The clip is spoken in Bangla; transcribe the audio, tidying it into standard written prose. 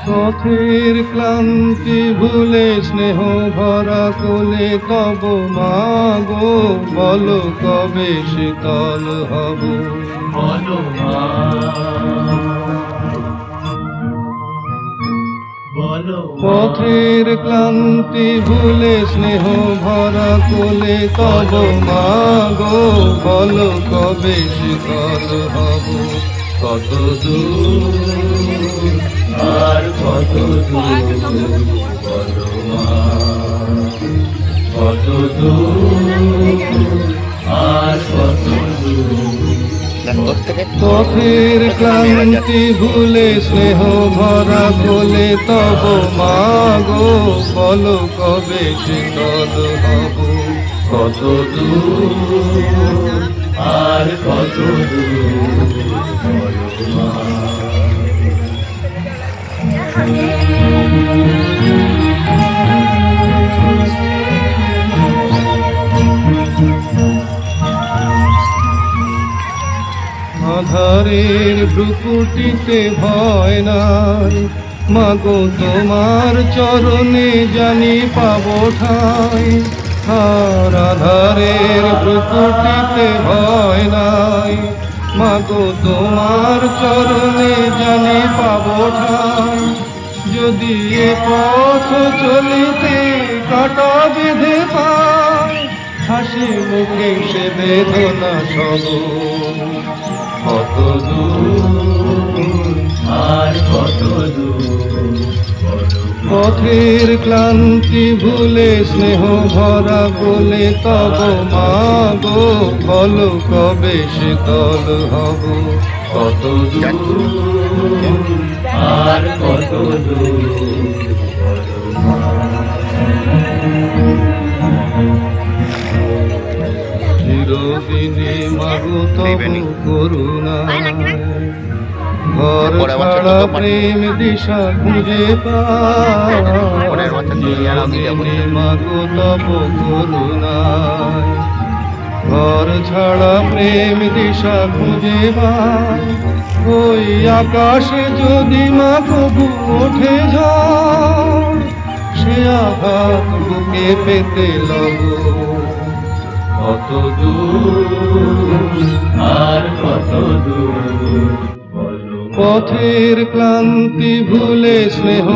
পথের ক্লান্তি ভুলে স্নেহ ভরা কোলে তব মাগো, বলো কবে শীতল হব। বলো মা, বলো পথের ক্লান্তি ভুলে স্নেহ ভরা কোলে তব মাগো, বলো কবে শীতল হব। কত দূর আর কত দূর, বলো মা, কত দূর আর কত দূর। পথের ক্লান্তি ভুলে স্নেহ ভরা কোলে তব মাগো, বলো কবে শীতল হব। কত দূর আর কত দূর, বলো মা। আধারের ভ্রুকুটিতে ভয় নাই, মাগো তোমার চরণে জানি পাবো ঠাই। আর আধারের ভ্রুকুটিতে ভয় নাই, মাগো তোমার চরণে জানি পাবো ঠাই। যদি এ পথ চলিতে কাটা বেঁধে পাই, হাসি মুখে সে বেদনা সব। কত দূর আর কত দূর, বলো মা। পথের ক্লান্তি ভুলে স্নেহ ভরা কোলে তব মাগো, বলো কবে শীতল হব। কত দূর আর কত দূর, বলো মা। চিরদিনে মাগো তব করুণা, ঘর ছাড়া প্রেম দিশা খুঁজে পাই। চিরদিনে মাগো তব করুণা, ঘর ছাড়া প্রেম দিশা খুঁজে পাই। ওই আকাশে যদি মা কবু ওঠে ঝড়, সে আঘাত বুকে পেতে লাগো। কত দূর আর কত দূর, বলো মা। পথের ক্লান্তি ভুলে স্নেহ